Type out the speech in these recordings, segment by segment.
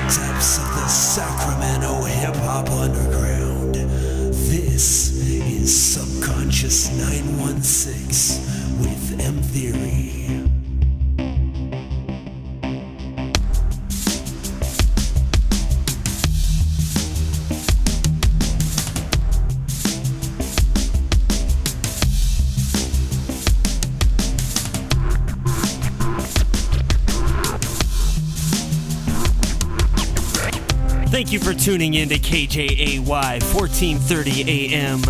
depths of the Sacramento hip-hop underground. This is Subconscious 916 with M Theory. Thank you for tuning in to KJAY 1430 AM.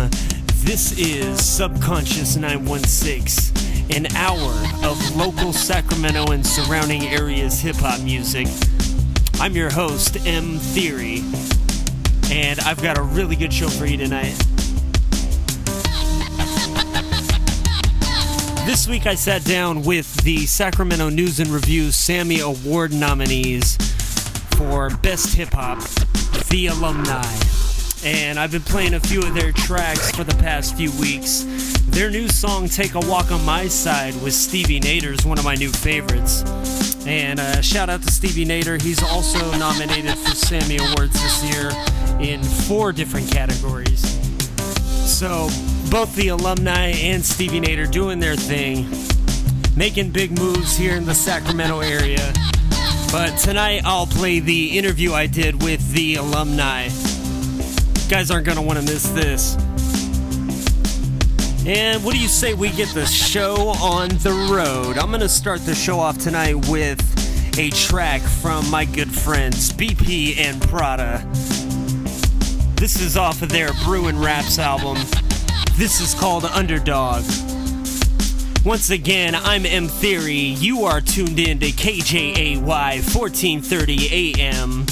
This is Subconscious 916, an hour of local Sacramento and surrounding areas hip-hop music. I'm your host, M Theory, and I've got a really good show for you tonight. This week I sat down with the Sacramento News Review Sammy Award nominees for Best Hip Hop, the ALUMNI. And I've been playing a few of their tracks for the past few weeks. Their new song, Take a Walk on My Side, with Stevie Nader, is one of my new favorites. And shout out to Stevie Nader. He's also nominated for Sammy Awards this year in 4 different categories. So both the ALUMNI and Stevie Nader doing their thing, making big moves here in the Sacramento area. But tonight I'll play the interview I did with the ALUMNI. You guys aren't going to want to miss this. And what do you say we get the show on the road? I'm going to start the show off tonight with a track from my good friends BP and Prada. This is off of their Brewin' Raps album. This is called Underdog. Once again, I'm M Theory. You are tuned in to KJAY 1430 AM.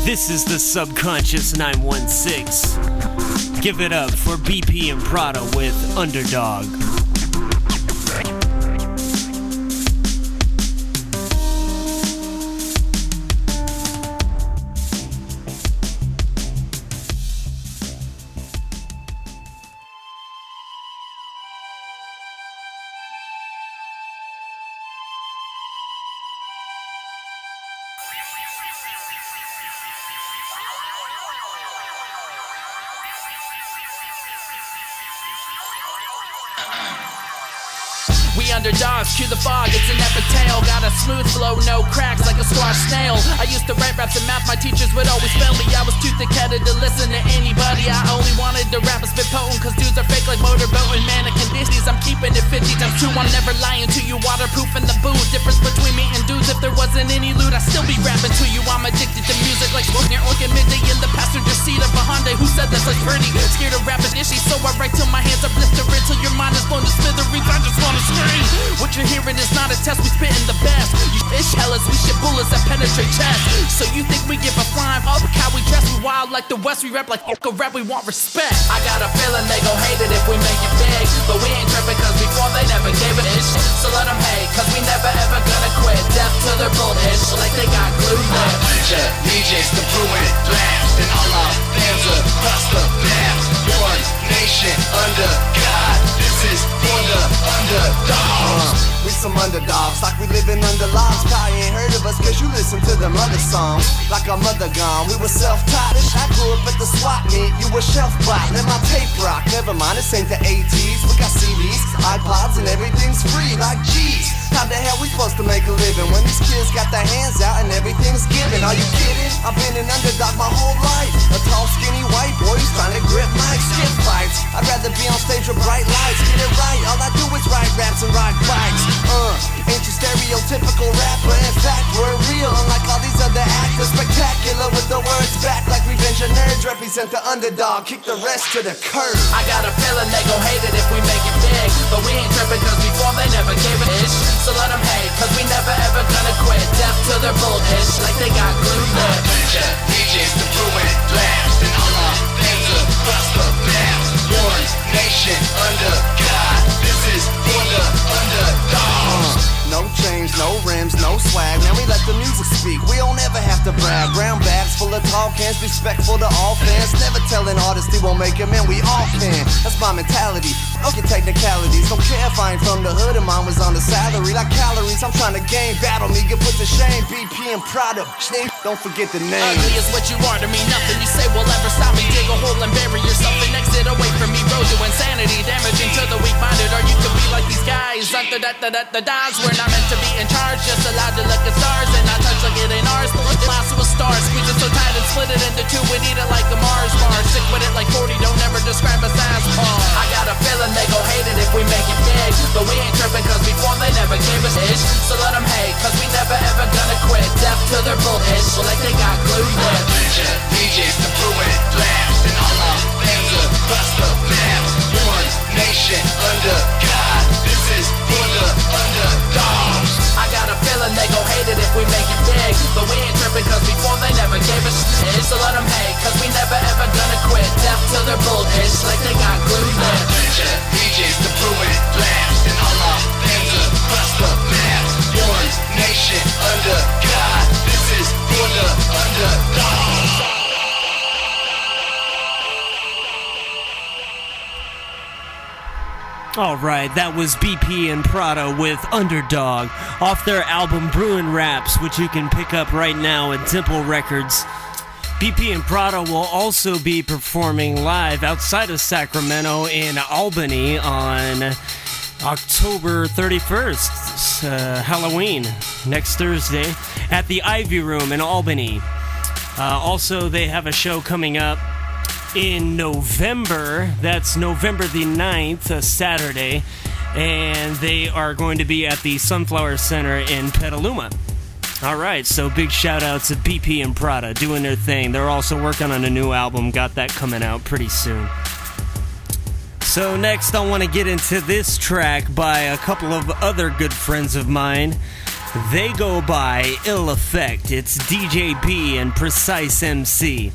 This is the Subconscious 916. Give it up for BP and Prada with Underdog. Underdogs, cue the fog, it's an epic tale. Got a smooth flow, no cracks, like a squash snail. I used to write raps in math, my teachers would always fail me. I was too thick-headed to listen to anybody. I only wanted to rap and spit potent, cause dudes are fake like motorboat and mannequin dishes. I'm keeping it 50 times 2, I'm never lying to you. Waterproof in the booth, difference between me and dudes. If there wasn't any loot, I'd still be rapping to you. I'm addicted to music like smoking organ midday in the passenger seat of a Hyundai. Who said that's like pretty? Scared of rapping issues, so I write till my hands are blistering, till your mind is blown to smithereens. I just wanna scream. What you're hearing is not a test, we spittin' the best. You fish hellas, we shit bullets that penetrate chests. So you think we give a flying fuck how we dress? We wild like the West, we rap like fuck a rap, we want respect. I got a feeling they gon' hate it if we make it big, but we ain't trippin' cause before they never gave it a shit. So let them hate, cause we never ever gonna quit. Death to their bullshit, like they got glued lips. DJs to Brewin' Raps, and all our fans across the maps. One nation under God, this is for the underdogs. We some underdogs, like we living under logs. Probably ain't heard of us cause you listen to them other songs. Like our mother gone, we were self-taught. I grew up at the swap meet, you were shelf bought. Let my tape rock, never mind, this ain't the 80s. We got CDs, iPods, and everything's free. Like geez, how the hell we supposed to make a living when these kids got their hands out and everything's given? Are you kidding? I've been an underdog my whole life. A tall, skinny white boy who's trying to grip mics, skip fights. I'd rather be on stage with bright lights. Get it right, all I do is write raps and ride bikes. Ain't your stereotypical rapper. In fact, we're real, unlike all these other actors. Spectacular with the words back like revenge and nerds. Represent the underdog, kick the rest to the curb. I got a feeling they gon' hate it if we make it big, but we ain't trippin' cause before they never gave it ish. So let them hate, cause we never ever gonna quit. Death to their bullshit, like they got glued lips. DJs to Brewin' Raps, and all our fans across the maps. One nation under God, this is for the underdogs. No chains, no rims, no swag. Man, we let the music classics speak. We don't ever have to brag. Brown bags full of tall cans, respectful to all fans. Never telling artists they won't make it, man, we all can. That's my mentality. Okay, technicalities. Don't care if I ain't from the hood and mine was on the salary. Like calories, I'm trying to gain. Battle me, get put to shame. BP and Prada. Don't forget the name. Ugly is what you are to me. Nothing you say will ever stop me. Dig a hole and bury yourself and exit away from me. Road to insanity, damaging to the weak-minded. Or you could be like these guys. The dies. We're not meant to be in charge. Just allowed to look at stars and not touch like it ain't ours. But look, lost to a star. Squeeze it so tight and split it into two. We need it like a Mars bar. Sick with it like 40. Don't ever describe us as Paul. I got a feeling they gon' hate it if we make it big. But we ain't tripping cause before they never gave us ish. So let them hate cause we never ever gonna quit. Deaf to their bullshit. So like they got glued lips. DJs to ruin blast and all our fans are bust the map. One nation under God. This is for the underdogs. I got a feeling they gon' hate it if we make it big. But we ain't tripping cause before they never gave us shit. So let them hate cause we never ever gonna quit. Deaf to their bullshit like they got glued lips. DJs to ruin blast and all our fans are bust the map. One nation under God. This is for the underdogs. Alright, that was BP and Prada with Underdog off their album Bruin Raps, which you can pick up right now at Dimple Records. BP and Prada will also be performing live outside of Sacramento in Albany on October 31st, Halloween, next Thursday, at the Ivy Room in Albany. Also, they have a show coming up in November. That's November the 9th, a Saturday, and they are going to be at the Sunflower Center in Petaluma. Alright, so big shout out to BP and Prada doing their thing. They're also working on a new album, got that coming out pretty soon. So next I want to get into this track by a couple of other good friends of mine. They go by Ill Effect. It's DJ B and Precise MC.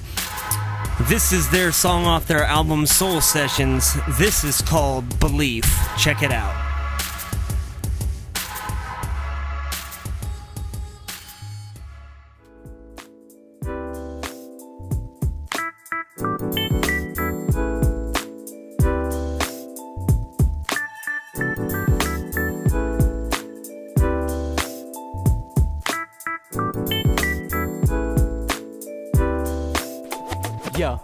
This is their song off their album Soul Sessions. This is called Belief. Check it out. Yo.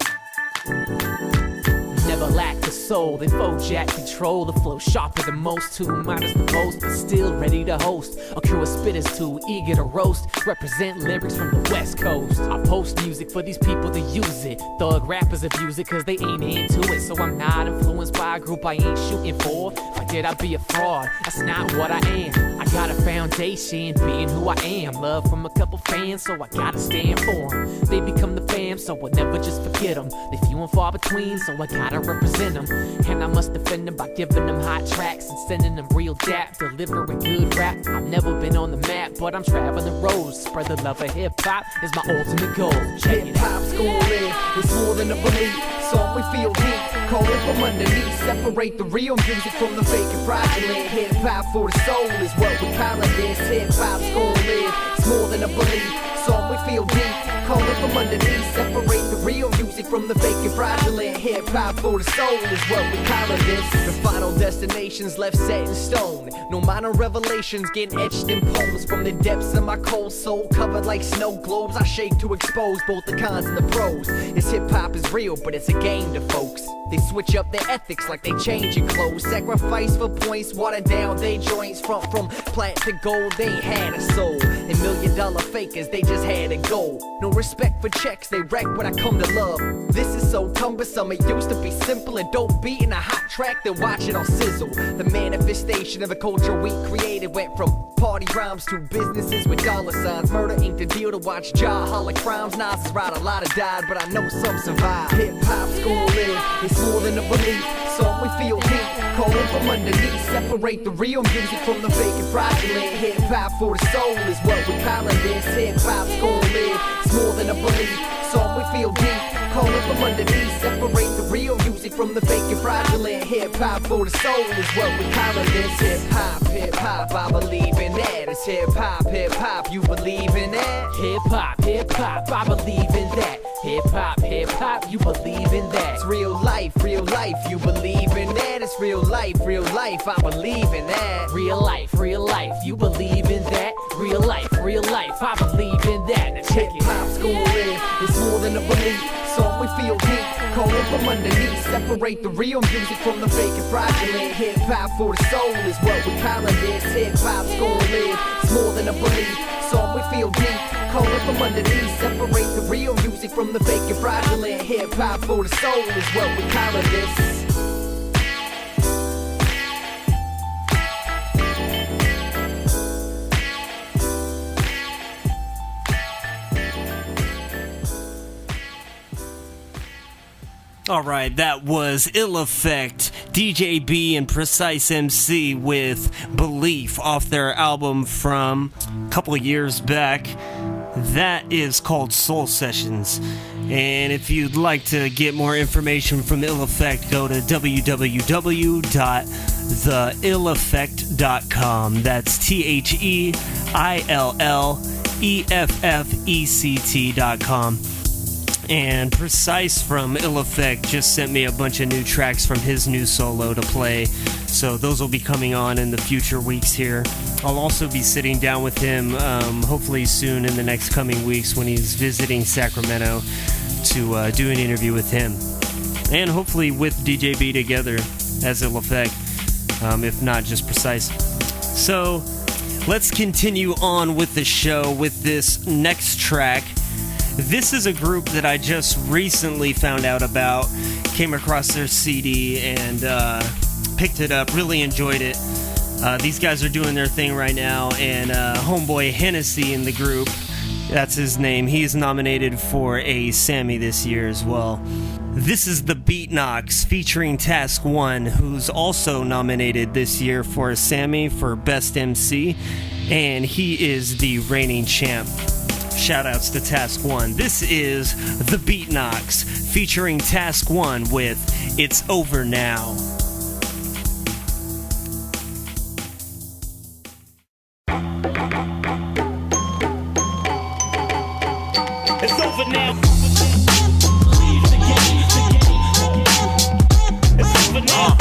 Never lack the soul, they foe jack control. The flow sharper than most, too minus the most, but still ready to host. A crew of spitters too eager to roast. Represent lyrics from the West Coast. I post music for these people to use it. Thug rappers abuse it cause they ain't into it. So I'm not influenced by a group I ain't shooting for. Why did I be a fraud? That's not what I am. I got a foundation, being who I am. Love from a couple fans, so I gotta stand for them. They become the fam, so I'll never just forget them. They few and far between, so I gotta represent them. And I must defend them by giving them hot tracks and sending them real dap, delivering good rap. I've never been on the map, but I'm traveling roads. Spread the love of hip-hop is my ultimate goal. Hip-hop's gonna live, it's more than a belief. So we feel deep, call it from underneath. Separate the real music from the fake and fraudulent. Hip-hop for the soul is what we call it this. Hip-hop's gonna live, it's more than a belief. So we feel deep, call it from underneath. Separate the real music from the fake and fraudulent. Hip-hop for the soul is what we call it this. The final destination's left set in stone. No minor revelations getting etched in poems. From the depths of my cold soul, covered like snow globes, I shake to expose both the cons and the pros. This hip-hop is real, but it's a game to folks. They switch up their ethics like they changing clothes. Sacrifice for points, water down they joints. Front from plat to gold, they ain't had a soul. And $1,000,000 fakers, they just had a goal. No respect for checks, they wreck what I come to love. This is so cumbersome, it used to be simple. And dope beat in a hot track, then watch it all sizzle. The manifestation of the culture we created went from party rhymes to businesses with dollar signs. Murder ain't the deal to watch jaw holler crimes. Nas is right, a lot have died, but I know some survived. Hip-hop's gonna live, it's more than a belief. So we feel deep, call it from underneath. Separate the real music from the fake and fraudulent. Hip-hop for the soul is what we call it this. Hip-hop's gonna live, it's more than a belief. So we feel deep, call it from underneath. Separate the real music from the fake and fraudulent. Hip-hop for the soul is what we call this. Hip-hop, I believe in that. It's hip-hop, you believe in that? Hip-hop, I believe in that. Hip-hop, you believe in that. It's real life, you believe in that. It's real life, I believe in that. Real life, you believe in that. Real life, I believe in that. Now check it. Hip-hop's schooling, it's more than a belief. Song we feel deep, call it from underneath. Separate the real music from the fake and fraudulent. Hip-hop for the soul is what we call this. Hip-hop's schooling, it's more than a belief. Song we feel deep, call it from underneath. Separate the real music from the fake and fraudulent. Hip-hop for the soul is what we call this. All right, that was Ill Effect, DJ B, and Precise MC with Belief off their album from a couple of years back. That is called Soul Sessions. And if you'd like to get more information from Ill Effect, go to www.theilleffect.com. That's TheIllEffect.com. And Precise from Ill Effect just sent me a bunch of new tracks from his new solo to play, so those will be coming on in the future weeks here. I'll also be sitting down with him hopefully soon in the next coming weeks when he's visiting Sacramento to do an interview with him, and hopefully with DJ B together as Ill Effect, if not just Precise. So let's continue on with the show with this next track. This is a group that I just recently found out about, came across their CD and picked it up, really enjoyed it. These guys are doing their thing right now, and homeboy Hennessy in the group, that's his name, he's nominated for a Sammy this year as well. This is the Beat Knocks featuring Task One, who's also nominated this year for a Sammy for Best MC, and he is the reigning champ. Shoutouts to Task One. This is the Beat Knocks featuring Task One with It's Over Now. It's over now. It's over now.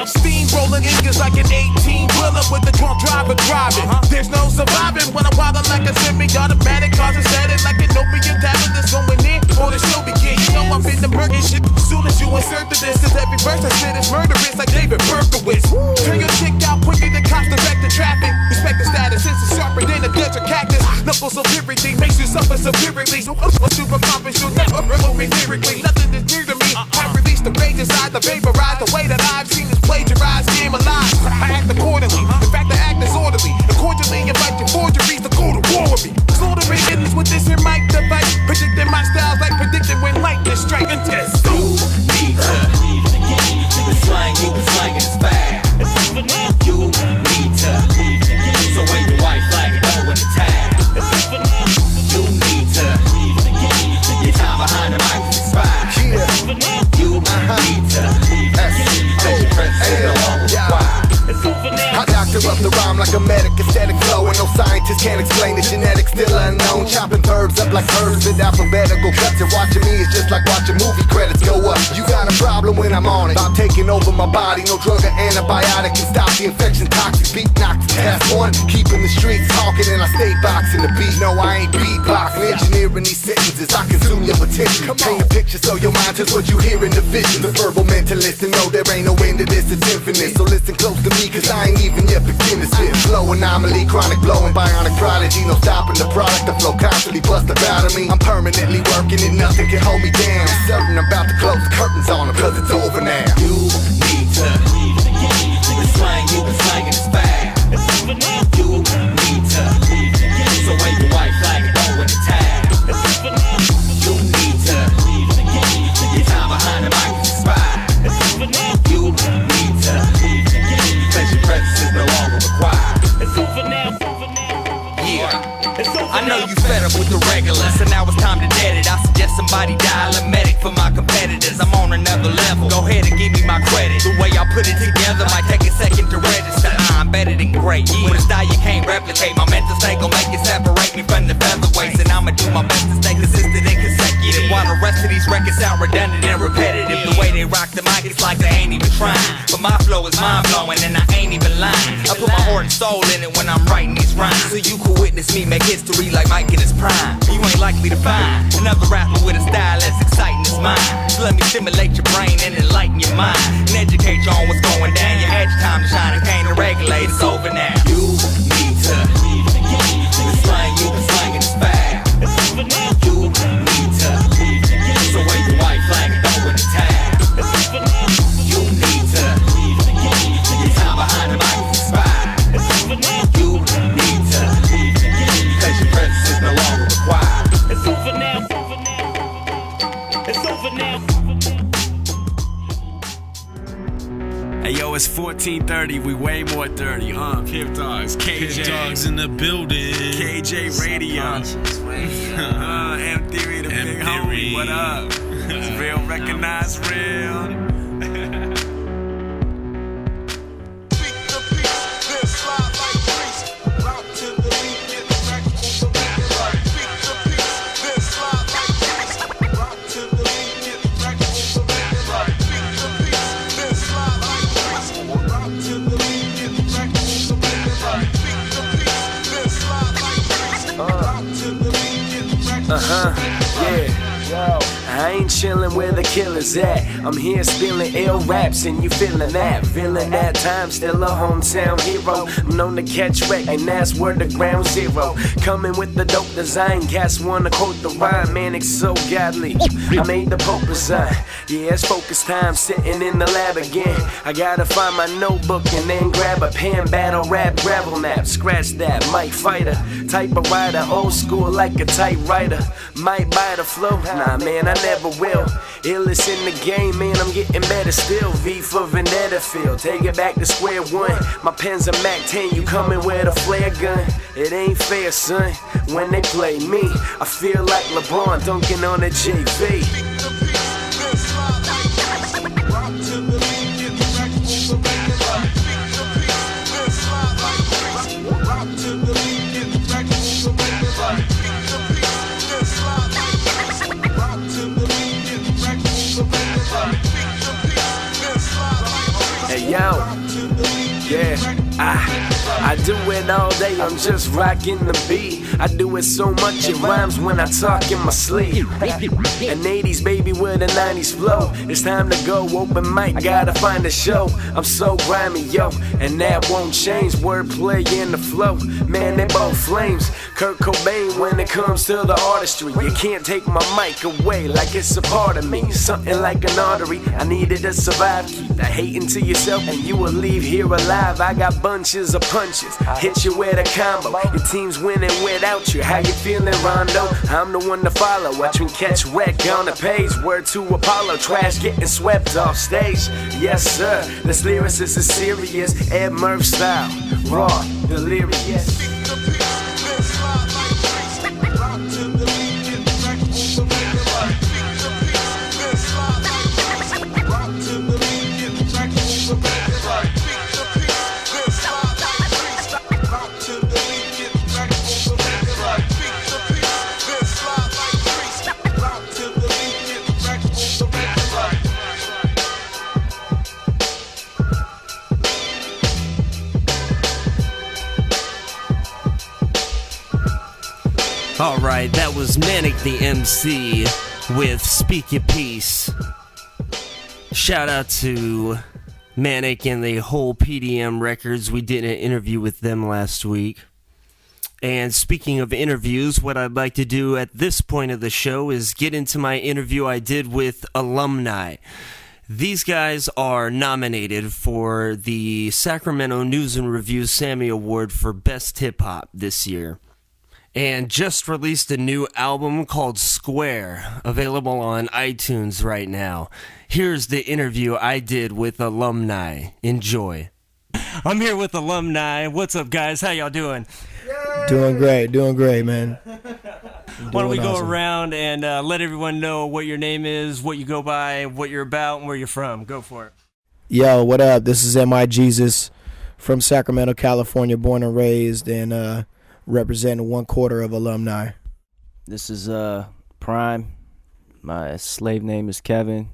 Steamrolling niggas like an 18-wheeler with the drunk driver driving. There's no surviving when I'm wildin' like a semi-automatic, causing static like an opium tablet that's going in or the show begin. You know I'm in the murky shit soon as you insert the this, cause every verse I spit is murderous like David Berkowitz. Turn your chick out quicker than cops direct the traffic. Respect the status, it's sharper than a desert cactus. Knuckles so lyrically makes you suffer severely. So super pompous, you'll never remove me lyrically. Nothing is near to me. I release the rage inside, the vaporize. The way that I've seen is plagiarized, game alive. I act accordingly. In fact, I act disorderly. Accordingly, invite your forgeries to go to war with me. Slaughtering enemies with this here mic device. Predicting my styles like predicting when lightning strike and test. You need to the slang, you been slanging is bad. You need to so wave your white flag and know when to tag. You need to your time behind the mic is expired. You need to your presence no longer required. I doctor up the rhyme like a medic, aesthetic flow, and no scientist can't explain the genetics, still unknown. Chopping verbs up like herbs with alphabetical cuts, and watching me is just like watching movie credits go up. You got a problem when I'm on it, I'm taking over my body. No drug or antibiotic can stop the infection. Toxic Beat Knocks, Task One, keeping the streets talking, and I stay boxing the beat. No, I ain't beatboxing, engineering these sentences. I consume your potential. Paint a picture so your mind is what you hear in the vision. The verbal mentalist, and no, there ain't no end to this, it's infinite. So listen close to me, cause I ain't even yet begin to spit. Flow anomaly, chronic blowing, bionic prodigy. No stopping the product, the flow constantly bust out of me. I'm permanently working and nothing can hold me down. Certain I'm about to close the curtains on them, cause it's over now. You need to the slang, you been slanging is bad. You need to so wave your white flag and know when to tag. You need to your time behind the mic is expired. You need to your presence is no longer required. It's over now. Yeah, I know you fed up with the regular, so now it's time to dead it. somebody dial a medic for my competitors. I'm on another level. Go ahead and give me my credit. The way I put it together might take a second to register. I'm better than great. With a style you can't replicate. My mental state gon' make it separate me from the featherweights. And I'ma do my best to stay consistent and consecutive. While the rest of these records sound redundant and repetitive. The way they rock the mic, it's like they ain't even trying. But my flow is mind-blowing and I ain't even lying. I put my heart and soul in it when I'm writing these rhymes. So you can witness me make history like Mike in his prime. You ain't likely to find another rapper with a style as exciting as mine. So let me stimulate your brain and enlighten your mind. And educate you on what's going down. You had your time to shine and came to regulate. It's over now. You need to leave the game. The slang you been slanging is foul. You need to leave the game. So wave your white flag and throw in the towel. You need to leave the game. Your time behind the mic is expired. You need to leave the game because your presence is no longer required. It's over now. It's over now. Hey yo, it's 14:30. We way more dirty. Pip Dogs, KJ. Pip Dogs in the building. KJ Radio. M Theory, the big homie. What up? It's real, recognize real. Yeah. I ain't chillin' where the killer's at. I'm here spilling ill raps and you feelin' that. Feelin' that time, still a hometown hero. I'm known to catch wreck and that's where the ground zero. Coming with the dope design, cats wanna quote the rhyme. Man, it's so godly. I made the Pope resign. Yeah, it's focus time, sitting in the lab again. I gotta find my notebook and then grab a pen. Battle rap, gravel nap, scratch that. Mike fighter, type of writer, old school like a typewriter. Might buy the flow, nah man, I never will. Illest in the game, man, I'm getting better still. V for Vendetta field, take it back to square one. My pen's a Mac 10, you coming with a flare gun. It ain't fair, son, when they play me. I feel like LeBron dunking on a JV. Hey yo, yeah, I do it all day, I'm just rocking the beat. I do it so much it rhymes when I talk in my sleep. An 80s baby with a 90s flow. It's time to go, open mic, gotta find a show. I'm so grimy, yo, and that won't change. Wordplay in the flow, man, they both flames. Kurt Cobain when it comes to the artistry. You can't take my mic away like it's a part of me. Something like an artery, I needed to survive. Keep the hating to yourself and you will leave here alive. I got bunches of punches, hit you with a combo. Your team's winning without you, how you feeling, Rondo? I'm the one to follow, watch me catch wreck on the page. Word to Apollo, trash getting swept off stage. Yes sir, this lyricist is serious, Ed Murph style, raw, delirious. Alright, that was Manic the MC with Speak Your Peace. Shout out to Manic and the whole PDM Records. We did an interview with them last week. And speaking of interviews, what I'd like to do at this point of the show is get into my interview I did with ALUMNI. These guys are nominated for the Sacramento News and Review Sammy Award for Best Hip Hop this year. And just released a new album called Square, available on iTunes right now. Here's the interview I did with ALUMNI. Enjoy. I'm here with ALUMNI. What's up, guys? How y'all doing? Doing great, man. Why don't we go around and let everyone know what your name is, what you go by, what you're about, and where you're from. Go for it. Yo, what up? This is M.I. Jesus from Sacramento, California, born and raised, and representing 1/4 of alumni. This is Prime. My slave name is Kevin,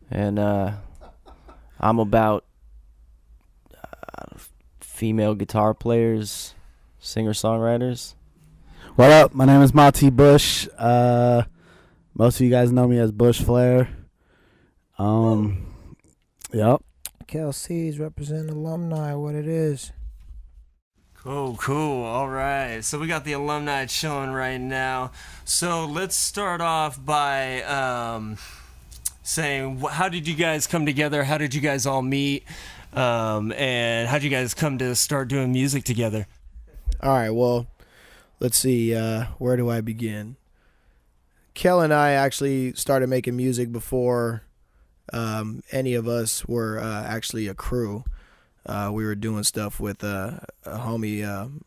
and I'm about female guitar players, singer-songwriters. What up? My name is Monty Bush. Most of you guys know me as Bush Flair. Yep. KLC's representing alumni, what it is. Cool. All right. So we got the alumni chilling right now. So let's start off by saying, how did you guys come together? How did you guys all meet? And how did you guys come to start doing music together? All right, well, let's see. Where do I begin? Kel and I actually started making music before any of us were actually a crew. We were doing stuff with a homie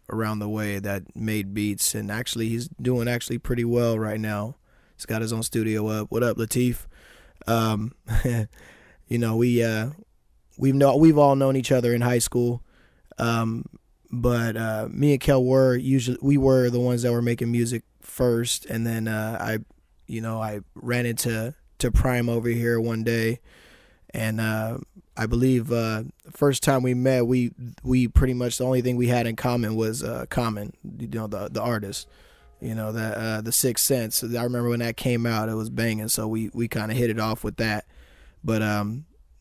around the way that made beats, and actually he's doing actually pretty well right now. He's got his own studio up. What up, Latif? You know, we've all known each other in high school, but me and Kel were the ones that were making music first, and then I ran into Prime over here one day, and I believe first time we met, we pretty much the only thing we had in common was Common, the artist, that the Sixth Sense. I remember when that came out, it was banging, so we kind of hit it off with that. But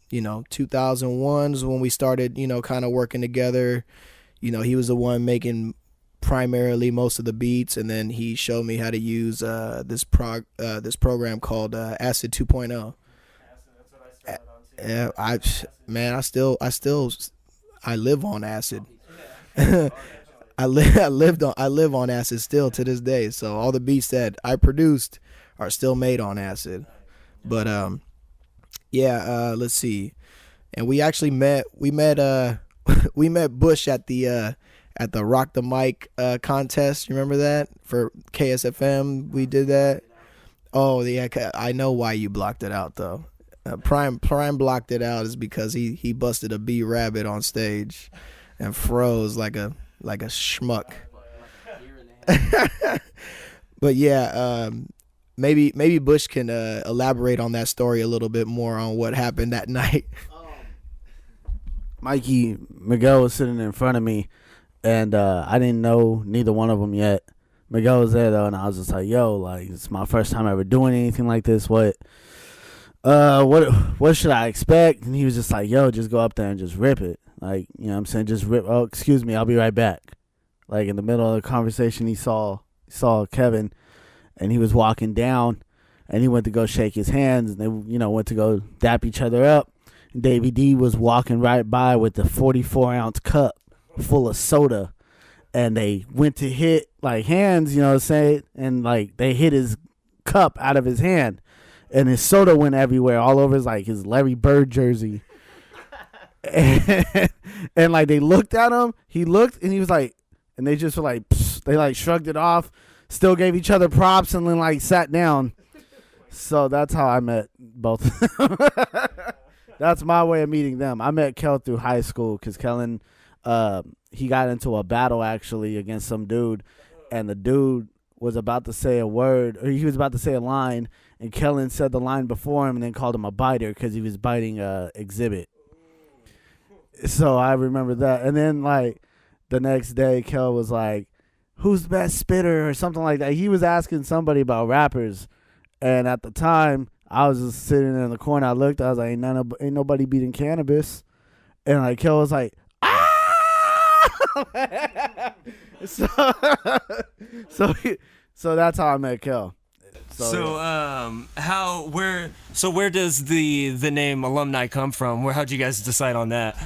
2001 is when we started, kind of working together. He was the one making primarily most of the beats, and then he showed me how to use this program called Acid 2.0. Yeah, I live on acid. I live on acid still to this day. So all the beats that I produced are still made on acid. But let's see. And we actually met Bush at the Rock the Mic contest. You remember that? For KSFM, we did that. Oh yeah, I know why you blocked it out though. Prime blocked it out is because he busted a bee rabbit on stage and froze like a schmuck. But yeah, maybe Bush can elaborate on that story a little bit more on what happened that night. Mikey Miguel was sitting in front of me, and I didn't know neither one of them yet. Miguel was there though, and I was just like, "Yo, like it's my first time ever doing anything like this. What should I expect?" And he was just like, "Yo, just go up there and just rip it. Like, you know what I'm saying? Just rip. Oh, excuse me, I'll be right back." Like in the middle of the conversation, he saw Kevin, and he was walking down, and he went to go shake his hands, and they, went to go dap each other up. And Davey D was walking right by with the 44-ounce cup full of soda, and they went to hit like hands, and like they hit his cup out of his hand. And his soda went everywhere, all over his Larry Bird jersey. and like they looked at him, he looked, and he was like, and they just were like, psst, they like shrugged it off, still gave each other props, and then like sat down. So that's how I met both of them. That's my way of meeting them. I met Kel through high school because Kellen, he got into a battle actually against some dude, and the dude was about to say a word, or he was about to say a line, and Kellen said the line before him and then called him a biter because he was biting Exhibit. So I remember that. And then like the next day, Kel was like, "Who's the best spitter?" or something like that. He was asking somebody about rappers, and at the time I was just sitting in the corner. I looked, I was like, ain't nobody beating Cannabis. And like Kel was like, so that's how I met Kel. Where does the name alumni come from? How'd you guys decide on that?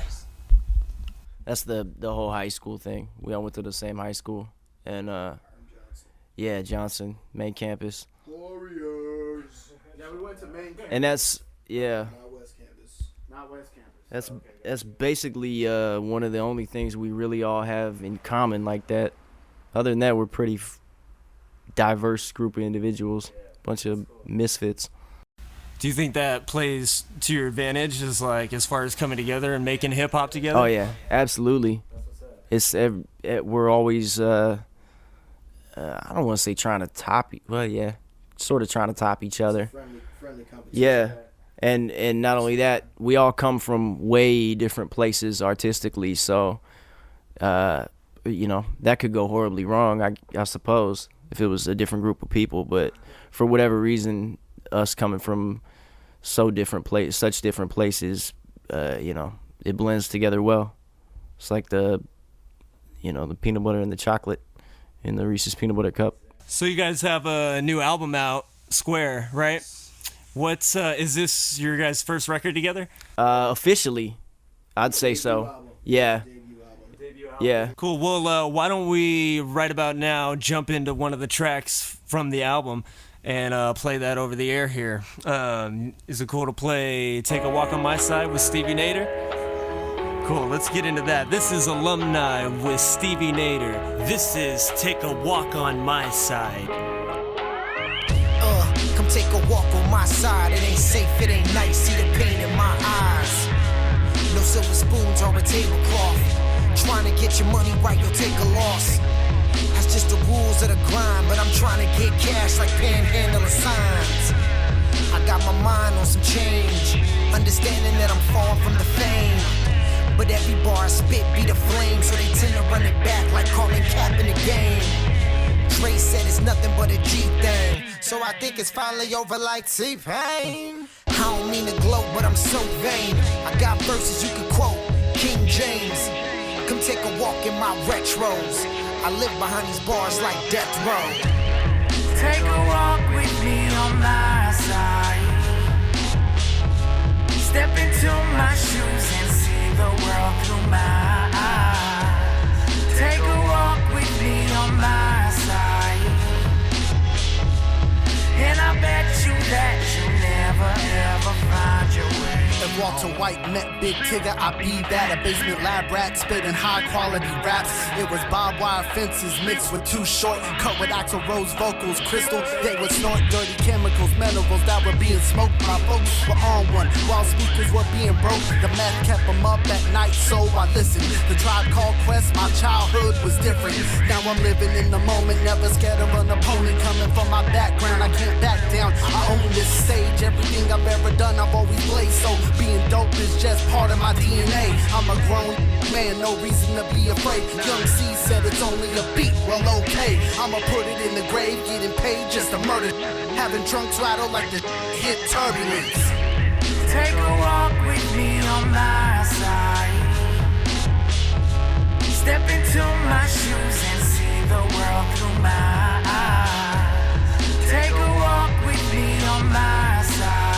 That's the whole high school thing. We all went to the same high school, and Johnson, main campus. Warriors. Yeah, we went to main campus. And that's Not West Campus. That's basically one of the only things we really all have in common like that. Other than that, we're pretty diverse group of individuals, bunch of misfits. Do you think that plays to your advantage as far as coming together and making hip hop together? Oh yeah, absolutely. We're always I don't want to say trying to top. Well, yeah, sort of trying to top each other. Friendly competition. Yeah, and not only that, we all come from way different places artistically, so that could go horribly wrong. I suppose if it was a different group of people, but for whatever reason, us coming from such different places, it blends together well. It's like the peanut butter and the chocolate in the Reese's peanut butter cup. So you guys have a new album out, Square, right? What's is this your guys' first record together? Officially, I'd say so. Yeah. Yeah. Cool. Well, why don't we right about now jump into one of the tracks from the album and play that over the air here. Is it cool to play Take a Walk on My Side with Stevie Nader? Cool, let's get into that. This is Alumni with Stevie Nader. This is Take a Walk on My Side. Come take a walk on my side. It ain't safe, it ain't nice. See the pain in my eyes. No silver spoons or a tablecloth. Trying to get your money right, you'll take a loss. That's just the rules of the grind, but I'm trying to get cash like panhandling signs. I got my mind on some change, understanding that I'm far from the fame. But every bar I spit be the flame, so they tend to run it back like calling cap in the game. Dre said it's nothing but a G thing, so I think it's finally over like T-Pain. I don't mean to gloat, but I'm so vain. I got verses you can quote, King James. Come take a walk in my retros. I live behind these bars like death row. Take a walk with me on my side. Step into my shoes and see the world through my eyes. Take a walk with me on my side. And I bet you that you never ever find your way. If Walter White met Big Tigger, I be that. A basement lab rat spitting high quality raps. It was barbed wire fences mixed with Too Short, cut with Axl Rose vocals. Crystal, they would snort dirty chemicals, minerals that were being smoked. My folks were on one while speakers were being broke. The meth kept them up at night, so I listened. The Tribe Called Quest, my childhood was different. Now I'm living in the moment, never scared of an opponent. Coming from my background, I can't back down. I own this stage, everything I've ever done, I've always played. So being dope is just part of my DNA. I'm a grown man, no reason to be afraid. Young C said it's only a beat, well okay. I'ma put it in the grave, getting paid just to murder. Having trunks rattle like the hit turbulence. Take a walk with me on my side. Step into my shoes and see the world through my eyes. Take a walk with me on my side.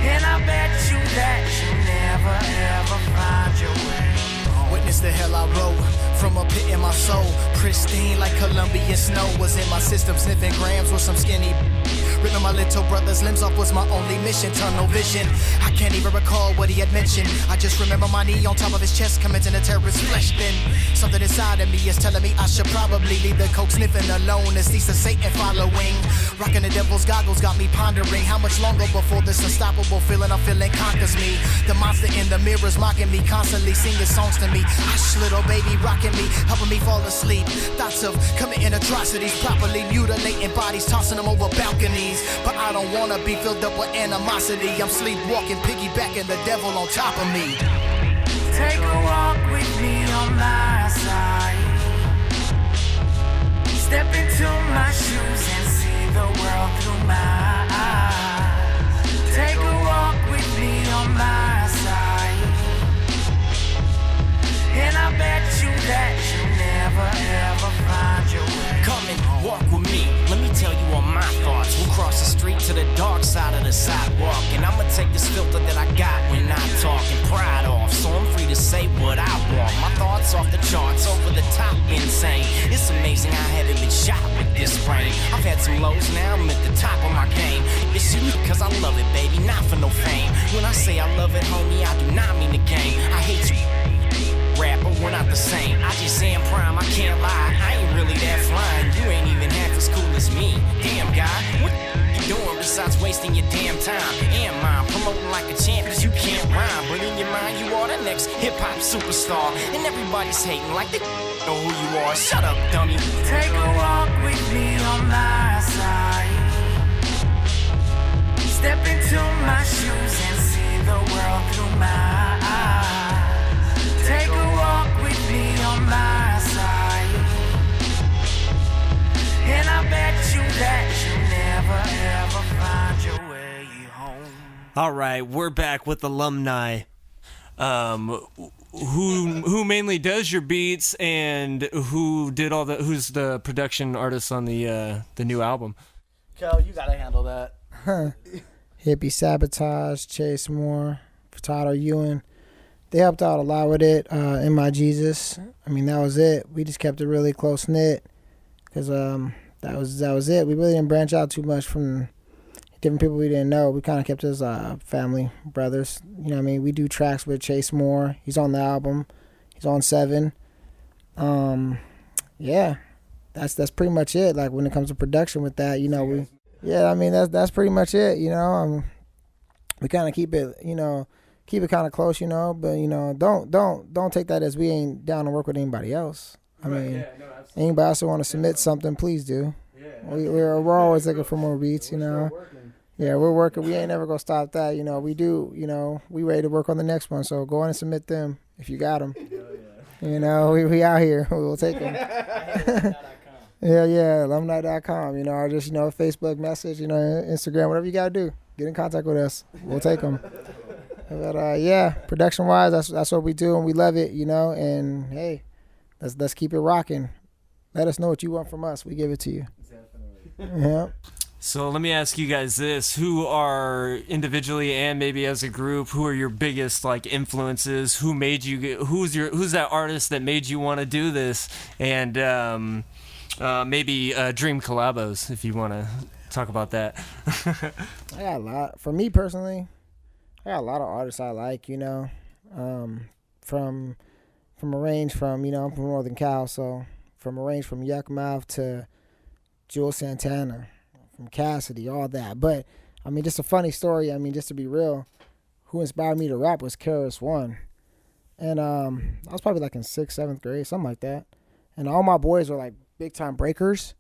And I bet you that you never ever find your way. Witness the hell I wrote from a pit in my soul. Pristine like Colombian snow. Was in my system sniffing grams with some skinny. Ripping my little brother's limbs off was my only mission. Tunnel vision, I can't even recall what he had mentioned. I just remember my knee on top of his chest, commenting a terrorist flesh. Then something inside of me is telling me I should probably leave the coke sniffing alone and cease the Satan following. Rocking the devil's goggles got me pondering how much longer before this unstoppable feeling I'm feeling conquers me. The monster in the mirror's mocking me, constantly singing songs to me. Hush little baby rocking me, helping me fall asleep. Thoughts of committing atrocities, properly mutilating bodies, tossing them over balconies. But I don't wanna be filled up with animosity. I'm sleepwalking, piggybacking the devil on top of me. Take a walk with me on my side. Step into my shoes and see the world through my eyes. Take a walk with me on my side. And I bet you that you never ever find your way. Come and walk with me, let me tell you all my thoughts. We'll cross the street to the dark side of the sidewalk. And I'ma take this filter that I got when I talk and pride off, so I'm free to say what I want. My thoughts off the charts, over the top, insane. It's amazing I haven't been shot with this brain. I've had some lows, now I'm at the top of my game. It's unique cause I love it, baby, not for no fame. When I say I love it, homie, I do not mean the game. I hate you, rapper, we're not the same. I just am prime, I can't lie, I ain't really that fly. are the next hip-hop superstar. And everybody's hating like they know who you are. Shut up, dummy. Take a walk with me on my side. Step into my shoes and see the world through my eyes. Take a walk with me on my side. And I bet you that you never ever find your way home. All right, we're back with Alumni. Who mainly does your beats and who's the production artist on the new album? Kel, you gotta handle that. Hippie Sabotage, Chase Moore, Furtado Ewan. They helped out a lot with it. In My Jesus. I mean, that was it. We just kept it really close knit because that was it. We really didn't branch out too much from different people we didn't know. We kind of kept as family, brothers. You know what I mean? We do tracks with Chase Moore. He's on the album. He's on 7. Yeah, that's pretty much it. Like when it comes to production with that, you know, that's pretty much it. You know, we kind of keep it kind of close, you know. But you know, don't take that as we ain't down to work with anybody else. I mean, anybody else who want to submit something, please do. We're always looking for more beats, you know. Yeah, we're working. We ain't never gonna stop that, you know. We do, you know. We ready to work on the next one. So go on and submit them if you got them. You know, we out here. We'll take them. yeah, alumni.com. You know, or just Facebook message, Instagram, whatever you gotta do. Get in contact with us. We'll take them. But yeah, production wise, that's what we do, and we love it, you know. And hey, let's keep it rocking. Let us know what you want from us. We give it to you. Yeah. So let me ask you guys this: who are individually and maybe as a group, who are your biggest influences? Who made you? Who's that artist that made you want to do this? And maybe dream collabos, if you want to talk about that. I got a lot. For me personally, I got a lot of artists I like. You know, from a range from I'm from Northern Cal, so from a range from Yuck Mouth to Jules Santana, from Cassidy, all that. But I mean, just a funny story. I mean, just to be real, who inspired me to rap was KRS-One, and I was probably in 6th, 7th grade, something like that. And all my boys were big time breakers,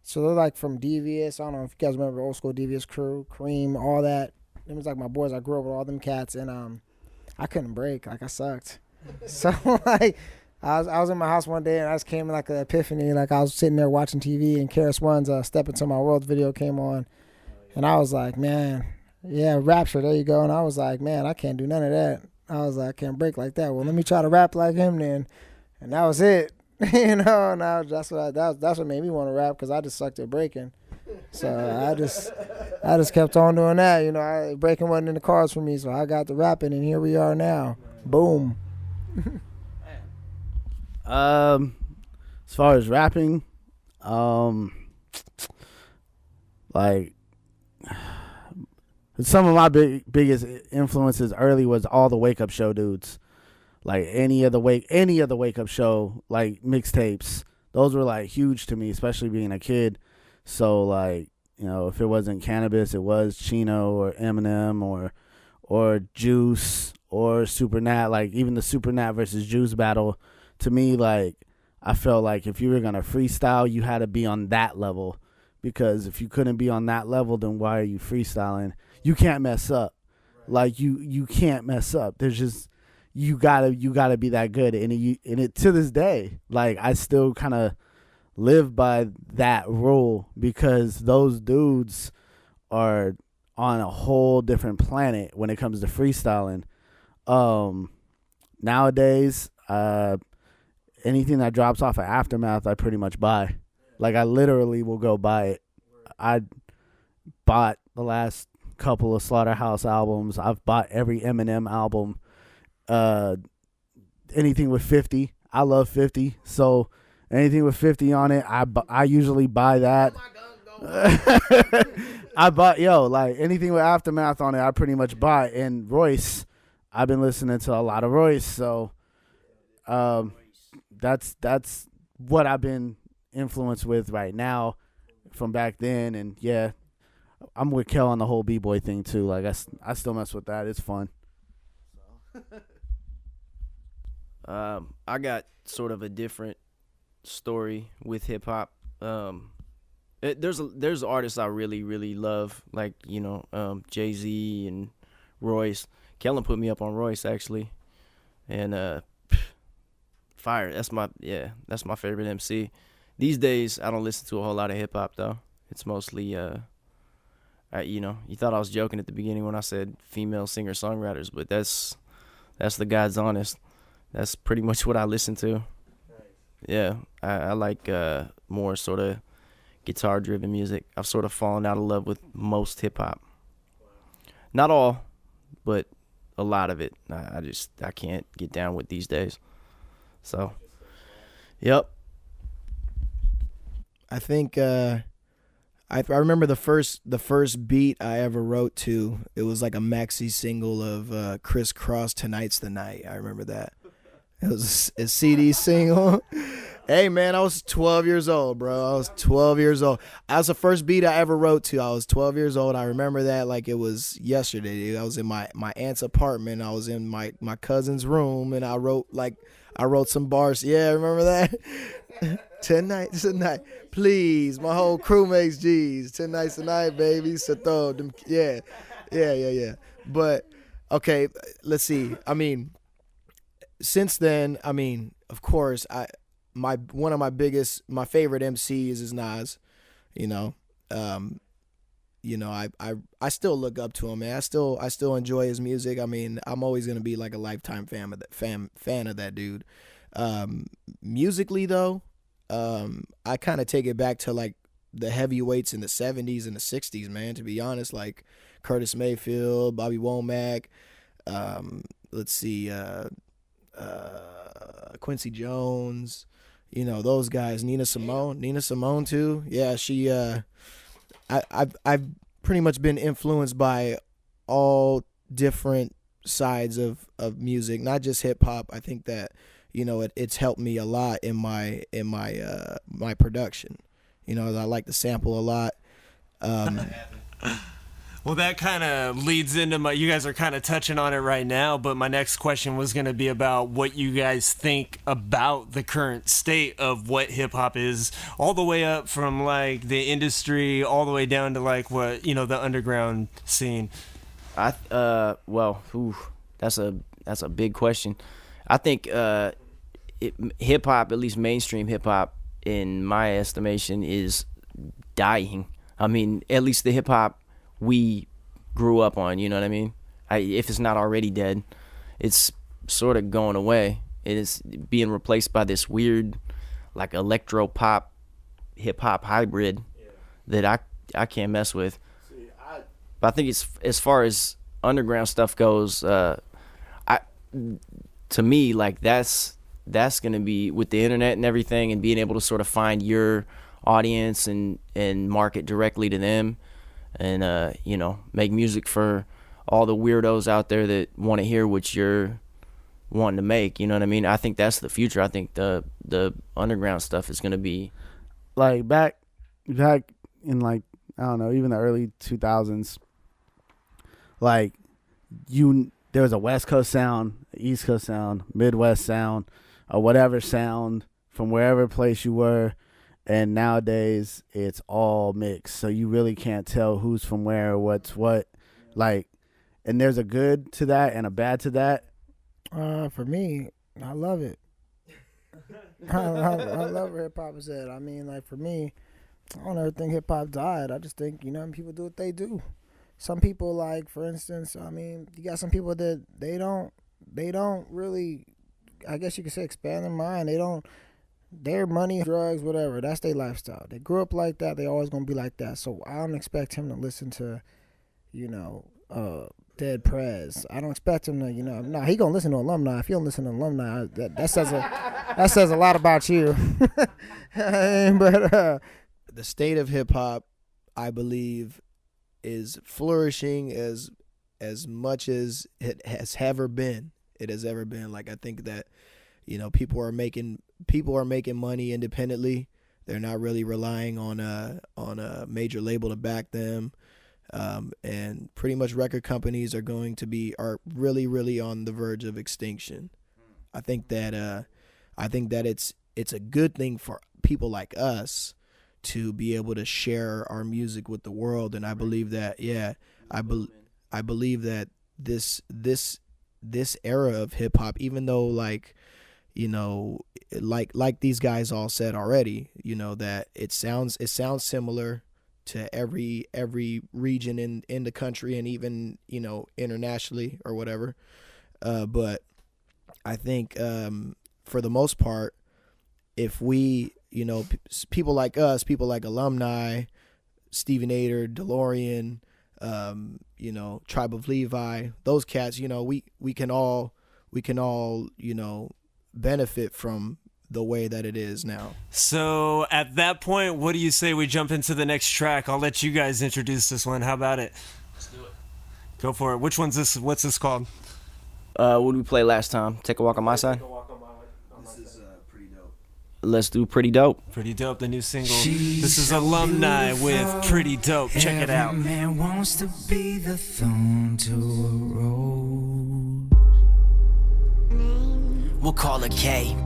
so they're from Devious. I don't know if you guys remember old school Devious crew, Cream, all that. It was my boys. I grew up with all them cats, and I couldn't break. I sucked. So I was in my house one day and I just came in an epiphany. I was sitting there watching TV and KRS-One's Step Into My World video came on. And I was like, man, yeah, Rapture, there you go. And I was like, man, I can't do none of that. I was like, I can't break like that. Well, let me try to rap like him then. And that was it. And that's what made me want to rap, because I just sucked at breaking. So I just kept on doing that. Breaking wasn't in the cards for me, so I got to rapping, and here we are now. Boom. As far as rapping, some of my biggest influences early was all the Wake Up Show dudes, any of the Wake Up Show mixtapes. Those were huge to me, especially being a kid. So if it wasn't Cannabis, it was Chino or Eminem or Juice or Super Nat. Even the Super Nat versus Juice battle, to me, I felt like if you were going to freestyle, you had to be on that level, because if you couldn't be on that level, then why are you freestyling? You can't mess up. You can't mess up. There's just, you gotta be that good. And it to this day, I still kind of live by that rule, because those dudes are on a whole different planet when it comes to freestyling. Nowadays, anything that drops off of Aftermath, I pretty much buy. I literally will go buy it. I bought the last couple of Slaughterhouse albums. I've bought every Eminem album. Anything with 50. I love 50. So anything with 50 on it, I usually buy that. I bought, anything with Aftermath on it, I pretty much buy. And Royce, I've been listening to a lot of Royce. So that's what I've been influenced with right now from back then. And yeah, I'm with Kel on the whole B-boy thing too. I still mess with that. It's fun. I got sort of a different story with hip hop. There's artists I really, really love, like, Jay-Z and Royce. Kellen put me up on Royce, actually. And fire. That's my favorite MC. These days, I don't listen to a whole lot of hip hop though. It's mostly, you thought I was joking at the beginning when I said female singer songwriters, but that's the God's honest. That's pretty much what I listen to. Yeah, I like more sort of guitar driven music. I've sort of fallen out of love with most hip hop. Not all, but a lot of it. I can't get down with these days. So, yep. I think I remember the first beat I ever wrote to. It was like a maxi single of Criss Cross, "Tonight's the Night." I remember that. It was a CD single. Hey man, I was 12 years old, bro. I was 12 years old. That was the first beat I ever wrote to. I was 12 years old. I remember that like it was yesterday, dude. I was in my aunt's apartment. I was in my cousin's room, and I wrote some bars. Yeah, remember that? Tonight's the night. Please, my whole crew makes G's. Tonight's the night, baby. So throw them. Yeah. But okay, let's see. I mean, since then, I mean, of course, one of my favorite MCs is Nas. I still look up to him, man. I still enjoy his music. I mean, I'm always gonna be like a lifetime fan of that dude. Musically though, I kind of take it back to like the heavyweights in the 70s and the 60s, man. To be honest, like Curtis Mayfield, Bobby Womack. Let's see. Quincy Jones, those guys. Nina Simone too. Yeah, she. I've pretty much been influenced by all different sides of music, not just hip hop. I think that it's helped me a lot in my production. I like to sample a lot. Well, that kind of leads into you guys are kind of touching on it right now, but my next question was going to be about what you guys think about the current state of what hip-hop is, all the way up from, like, the industry, all the way down to, like, what, the underground scene. That's a big question. I think hip-hop, at least mainstream hip-hop, in my estimation, is dying. I mean, at least the hip-hop we grew up on, you know what I mean? If it's not already dead, it's sort of going away. It is being replaced by this weird, like, electro pop, hip hop hybrid that I can't mess with. But I think it's, as far as underground stuff goes, to me, like, that's gonna be with the internet and everything, and being able to sort of find your audience and market directly to them. And, make music for all the weirdos out there that want to hear what you're wanting to make. You know what I mean? I think that's the future. I think the underground stuff is going to be... Like, back in, like, I don't know, even the early 2000s, like, there was a West Coast sound, East Coast sound, Midwest sound, or whatever sound from wherever place you were. And nowadays, it's all mixed, so you really can't tell who's from where, what's what. Like, and there's a good to that and a bad to that. For me, I love it. I love where hip-hop is at. I mean, like, for me, I don't ever think hip-hop died. I just think, people do what they do. Some people, like, for instance, I mean, you got some people that they don't really, I guess you could say, expand their mind. Their money, drugs, whatever, that's their lifestyle. They grew up like that. They always going to be like that. So I don't expect him to listen to, Dead Prez. I don't expect him to, he going to listen to Alumni. If he don't listen to Alumni, that says a lot about you. But the state of hip-hop, I believe, is flourishing as much as it has ever been. Like, I think that, people are making money independently. They're not really relying on a major label to back them, and pretty much record companies are really, really on the verge of extinction. I think that it's a good thing for people like us to be able to share our music with the world. And I believe that, I believe that this era of hip hop, even though like these guys all said already, that it sounds similar to every region in the country and even internationally or whatever, but I think for the most part, if we people like us, people like Alumni, Steven Ader, DeLorean, Tribe of Levi, those cats, we can all benefit from the way that it is now. So at that point, what do you say we jump into the next track? I'll let you guys introduce this one. How about it? Let's do it. Go for it. Which one's this? What's this called? What did we play last time? Take a Walk on My Side? This is pretty dope. Let's do Pretty Dope. Pretty Dope, the new single. This is Alumni with Pretty Dope. Check it out. Every man wants to be the thorn to a rose. We'll call her K,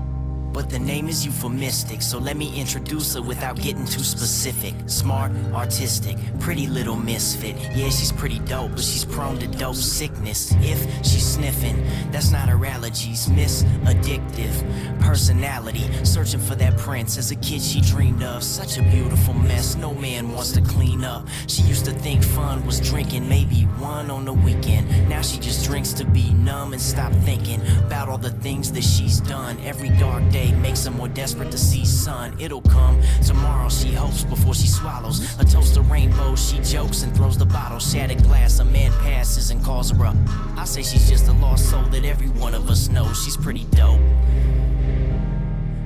but the name is euphemistic, so let me introduce her without getting too specific. Smart, artistic, pretty little misfit. Yeah, she's pretty dope, but she's prone to dope sickness. If she's sniffing, that's not her allergies. Miss Addictive personality, searching for that prince. As a kid she dreamed of such a beautiful mess no man wants to clean up. She used to think fun was drinking, maybe one on the weekend. Now she just drinks to be numb and stop thinking about all the things that she's done. Every dark day makes her more desperate to see sun. It'll come tomorrow, she hopes, before she swallows a toast of rainbows. She jokes and throws the bottle, shattered glass. A man passes and calls her up. I say she's just a lost soul that every one of us knows. She's pretty dope.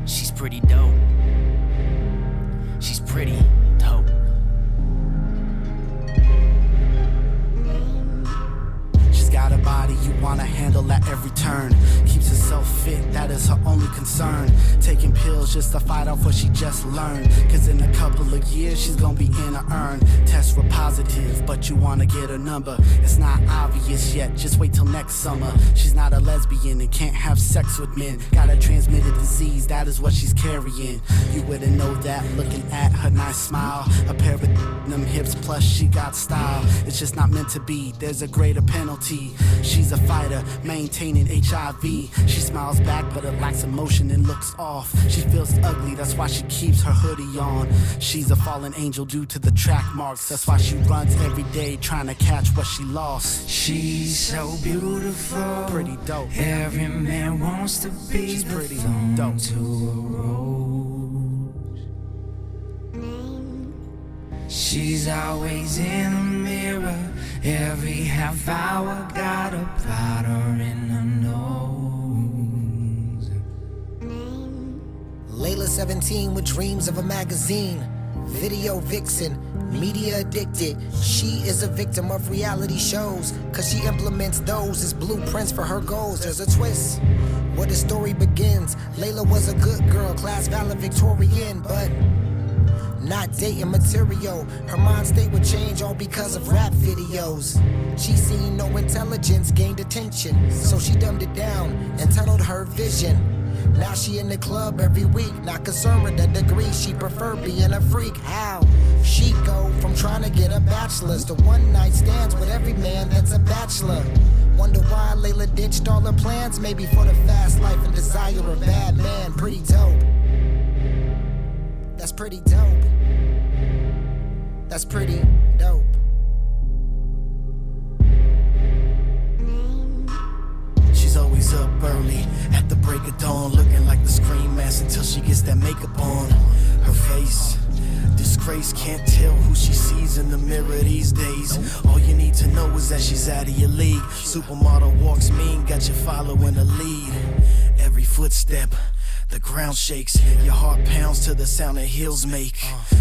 She's pretty dope. She's pretty dope. She's got a body you wanna handle at every turn. Keeps herself fit, that is her only concern. Taking pills just to fight off what she just learned. Cause in a couple of years she's gonna be in a urn. Tests were positive, but you wanna get her number. It's not obvious yet, just wait till next summer. She's not a lesbian and can't have sex with men. Got a transmitted disease, that is what she's carrying. You wouldn't know that looking at her nice smile. A pair of them hips plus she got style. It's just not meant to be, there's a greater penalty. She's a fighter, maintaining HIV. She smiles back but it lacks emotion and looks off. She feels ugly, that's why she keeps her hoodie on. She's a fallen angel due to the track marks. That's why she runs every day trying to catch what she lost. She's so beautiful, pretty dope. Every man wants to be She's the pretty thorn dope. to a rose. She's always in the mirror. Every half hour got a powder in her nose. Layla 17 with dreams of a magazine. Video vixen, media addicted. She is a victim of reality shows, cause she implements those as blueprints for her goals. There's a twist where the story begins. Layla was a good girl, class valedictorian, but not dating material. Her mind state would change all because of rap videos. She seen no intelligence, gained attention, so she dumbed it down and tunneled her vision. Now she in the club every week, not concerned with the degree. She prefer being a freak. How? She go from trying to get a bachelor's to one night stands with every man that's a bachelor. Wonder why Layla ditched all her plans, maybe for the fast life and desire a bad man. Pretty dope. That's pretty dope. That's pretty dope. She's always up early at the break of dawn, looking like the Scream Master until she gets that makeup on. Her face, disgrace, can't tell who she sees in the mirror these days. All you need to know is that she's out of your league. Supermodel walks mean, got you following the lead. Every footstep, the ground shakes, your heart pounds to the sound her heels make.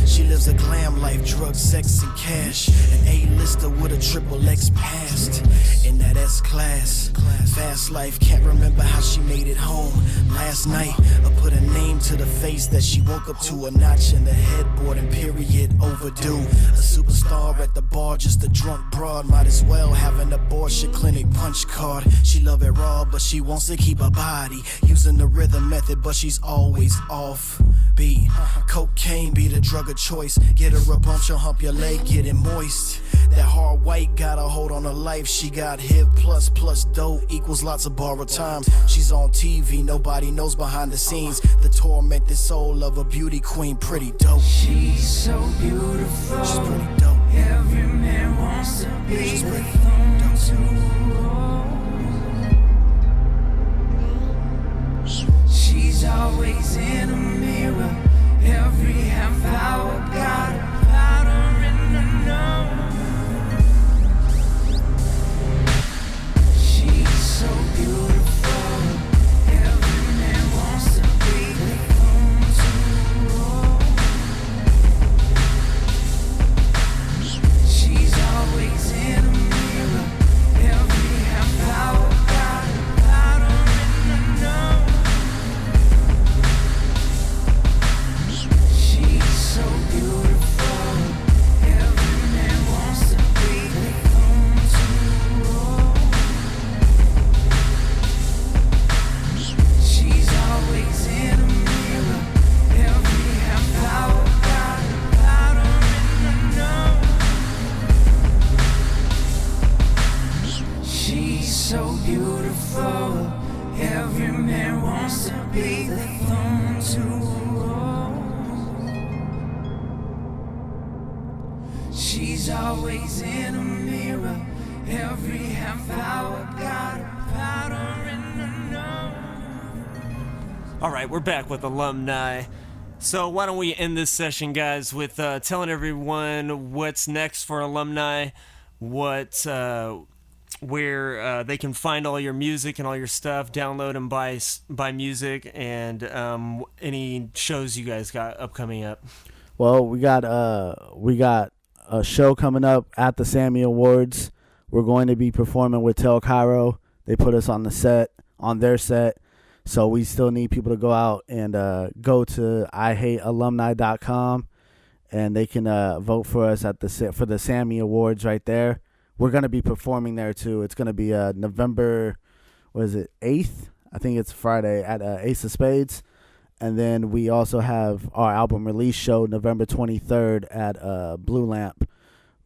She lives a glam life, drugs, sex, and cash. An A-lister with a triple X past. In that S-class, fast life, can't remember how she made it home. Last night, I put her name name to the face that she woke up to. A notch in the headboard and period overdue. A superstar at the bar, just a drunk broad. Might as well have an abortion clinic punch card. She love it raw, but she wants to keep her body. Using the rhythm method, but she's always off beat. Cocaine be the drug of choice. Get her a bump, she'll hump your leg, get it moist. That hard white got a hold on her life. She got hip plus dope equals lots of borrowed time. She's on TV, nobody knows behind the scenes. The tormented soul of a beauty queen, pretty dope. She's so beautiful. She's pretty dope. Every man wants to be She's with pretty them too. She's always in a mirror. Every half hour got a powder in the nose. She's so beautiful. Every man wants to be with them too. She's always in a mirror. Every half hour got a powder in the nose. She's so beautiful. Every man wants to be with them too. She's always in a mirror. Every half hour got a powder in the nose. She's so beautiful. Every man wants to be with them too. She's always in a mirror. Every half hour got a powder in the nose. All right, we're back with Alumni. So why don't we end this session, guys, with telling everyone what's next for Alumni, what where they can find all your music and all your stuff, download and buy music, and any shows you guys got upcoming up. Well, we got a show coming up at the Sammy Awards. We're going to be performing with Tel Cairo. They put us on their set. So we still need people to go out and go to IHateAlumni.com, and they can vote for us for the Sammy Awards right there. We're going to be performing there too. It's going to be November, 8th? I think it's Friday at Ace of Spades. And then we also have our album release show November 23rd at Blue Lamp.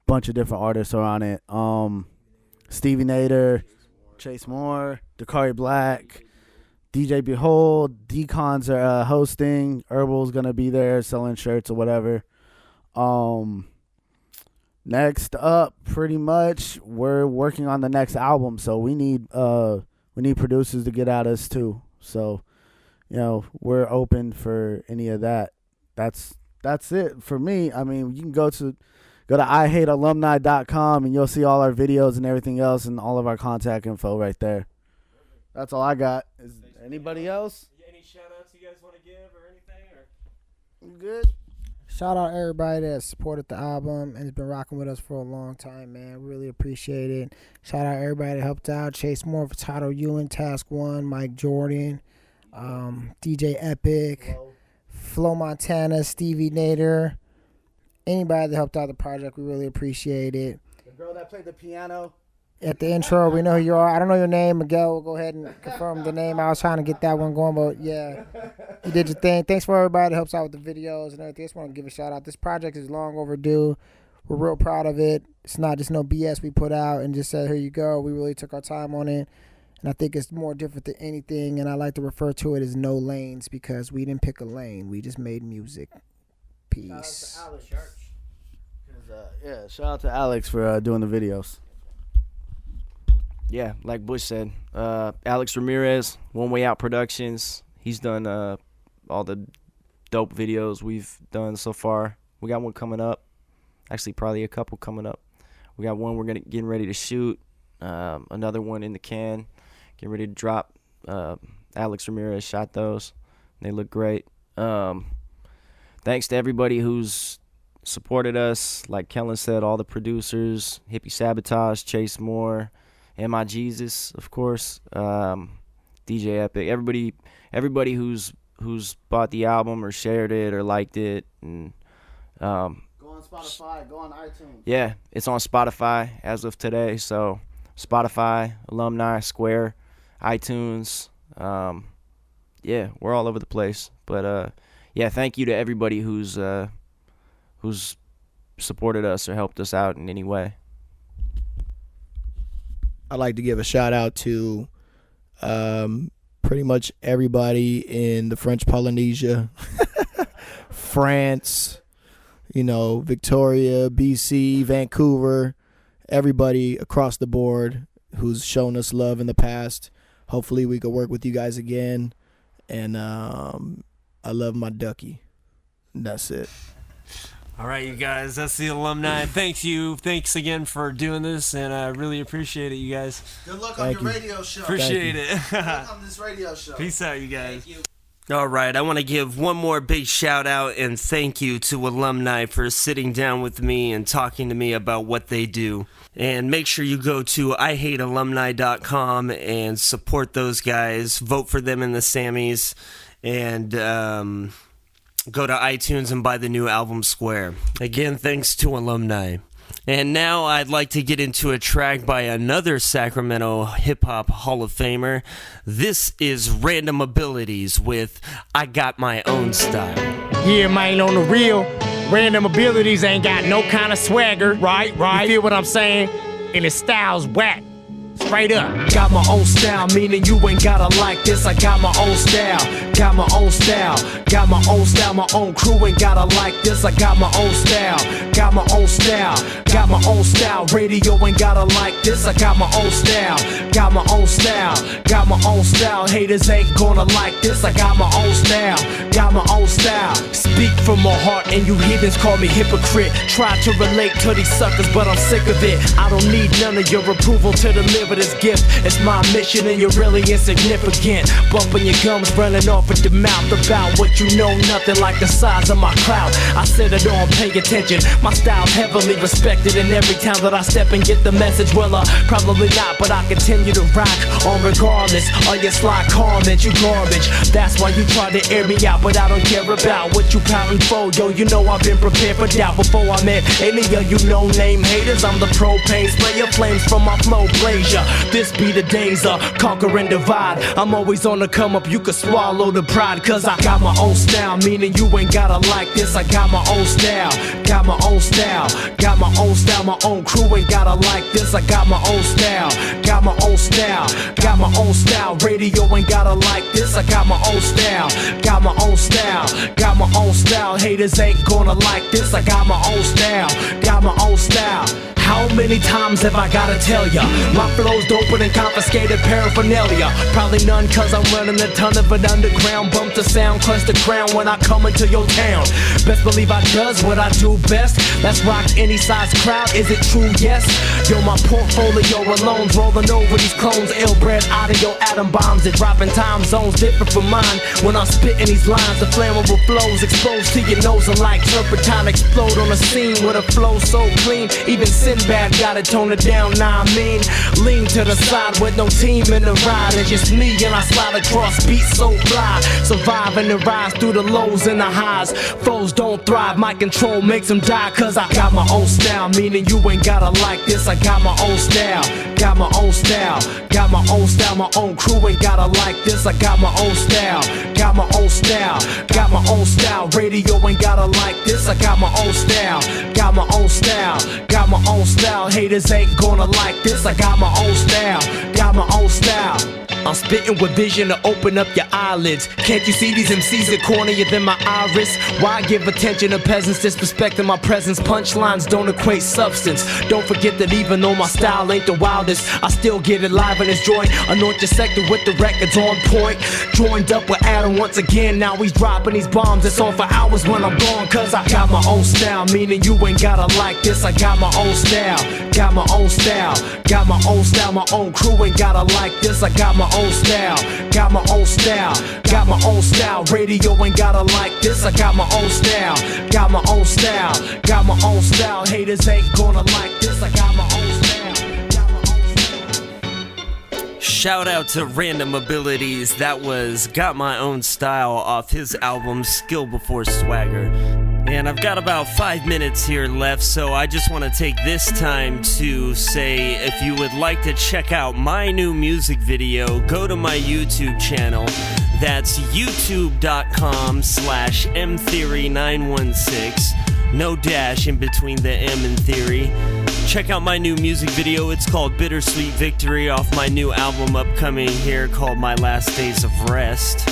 Bunch of different artists are on it. Stevie Nader, Chase Moore, Dakari Black, DJ Behold, Decons are hosting. Herbal's going to be there selling shirts or whatever. Next up, pretty much, we're working on the next album, so we need producers to get at us too. So, we're open for any of that. That's it for me. I mean, you can go to IHateAlumni.com and you'll see all our videos and everything else and all of our contact info right there. That's all I got. Is there anybody else? Any shout outs you guys want to give or anything? You good? Shout out everybody that supported the album and has been rocking with us for a long time, man. Really appreciate it. Shout out everybody that helped out. Chase Moore, Furtado Ewan, Task One, Mike Jordan, DJ Epic, Flo Montana, Stevie Nader. Anybody that helped out the project, we really appreciate it. The girl that played the piano. At the intro, we know who you are. I don't know your name, Miguel. We'll go ahead and confirm the name. I was trying to get that one going, but yeah, you did your thing. Thanks for everybody that helps out with the videos and everything. I just want to give a shout out. This project is long overdue. We're real proud of it. It's not just no BS we put out and just said, here you go. We really took our time on it, and I think it's more different than anything, and I like to refer to it as no lanes because we didn't pick a lane. We just made music. Peace. Shout out to Alex. Shout out to Alex for doing the videos. Yeah, like Bush said, Alex Ramirez, One Way Out Productions. He's done all the dope videos we've done so far. We got one coming up. Actually, probably a couple coming up. We got one we're getting ready to shoot. Another one in the can, getting ready to drop. Alex Ramirez shot those. They look great. Thanks to everybody who's supported us. Like Kellen said, all the producers, Hippie Sabotage, Chase Moore, M.I. Jesus, of course, DJ Epic, everybody who's who's bought the album or shared it or liked it. And go on Spotify, go on iTunes. Yeah, it's on Spotify as of today. So Spotify, Alumni, Square, iTunes. Yeah, we're all over the place. But yeah, thank you to everybody who's supported us or helped us out in any way. I'd like to give a shout out to pretty much everybody in the French Polynesia, France, Victoria, BC, Vancouver, everybody across the board who's shown us love in the past. Hopefully we could work with you guys again. And I love my ducky. And that's it. All right, you guys, that's the Alumni. Thanks again for doing this, and I really appreciate it, you guys. Good luck on your radio show. Appreciate it. Good luck on this radio show. Peace out, you guys. Thank you. All right, I want to give one more big shout out and thank you to Alumni for sitting down with me and talking to me about what they do. And make sure you go to IHateAlumni.com and support those guys. Vote for them in the Sammys. And go to iTunes and buy the new album Square. Again, thanks to Alumni. And now I'd like to get into a track by another Sacramento hip-hop Hall of Famer. This is Random Abilities with I Got My Own Style. Yeah, man, on the real, Random Abilities ain't got no kind of swagger. Right. You feel what I'm saying? And his style's whack. Straight up. Got my own style, meaning you ain't gotta like this. I got my own style. Got my own style. Got my own style. My own crew ain't gotta like this. I got my own style. Got my own style. Got my own style. Radio ain't gotta like this. I got my own style. Got my own style. Got my own style. Haters ain't gonna like this. I got my own style. Got my own style. Speak from my heart and you heathens call me hypocrite. Try to relate to these suckers, but I'm sick of it. I don't need none of your approval to deliver this gift. It's my mission and you're really insignificant. Bumping your gums, running off at the mouth about what you know, nothing like the size of my crowd. I said it on, pay attention. My style's heavily respected in every town that I step and get the message. Well, probably not, but I continue to rock on regardless. All your sly comments, you garbage. That's why you try to air me out, but I don't care about what you pouting for. Yo, you know I've been prepared for doubt before I met any of you no-name haters. I'm the propane sprayer, flames from my flow blaze ya. This be the days of conquer and divide. I'm always on the come up, you can swallow the pride. Cause I got my own style, meaning you ain't gotta like this. I got my own style, got my own style. Got my own style, my own crew ain't gotta like this. I got my own style, got my own style. Got my own style, radio ain't gotta like this. I got my own style, got my own style. Got my own style, haters ain't gonna like this. I got my own style, got my own style. How many times have I gotta tell ya? My flow's doper and confiscated paraphernalia. Probably none cause I'm running a ton of it underground. Bump the sound, clutch the crown when I come into your town. Best believe I does what I do best. Let's rock any size crowd, is it true? Yes. Yo, my portfolio alone's rolling over these clones. Ill-bred audio atom bombs that drop in time zones different from mine. When I'm spitting these lines, the flammable flows exposed to your nose and like turpentine explode on the scene with a flow so clean. Even Sinbad gotta tone it down, nah I mean. Lean to the side with no team in the ride. It's just me and I slide across beats so fly. Surviving and rise through the lows and the highs. Foes don't thrive, my control makes them die. Cause I got my own style, meaning you ain't gotta like this. I got my own style, got my own style. Got my own style, my own crew ain't gotta like this. I got my own style, got my own style. Got my own style, radio ain't gotta like this. I got my own style, got my own style. Got my own style, haters ain't gonna like this. I got my own style, got my own style. I'm spitting with vision to open up your eyelids. Can't you see these MCs are cornier than my iris? Why give attention to peasants disrespecting my presence? Punchlines don't equate substance. Don't forget that even though my style ain't the wildest, I still get it live in this joint. Anoint your sector with the records on point. Joined up with Adam once again, now he's dropping these bombs. It's on for hours when I'm gone. Cause I got my own style, meaning you ain't gotta like this. I got my own style, got my own style. Got my own style, my own crew ain't gotta like this. I got my own style, got my own style. Got my own style, radio ain't gotta like this. I got my own style, got my own style. Got my own style, haters ain't gonna like this. I got my own style. Shout out to Random Abilities. That was Got My Own Style off his album Skill Before Swagger. And I've got about 5 minutes here left, so I just want to take this time to say if you would like to check out my new music video, go to my YouTube channel. That's youtube.com/mtheory916. No dash in between the M and Theory. Check out my new music video. It's called Bittersweet Victory off my new album upcoming here called My Last Days of Rest.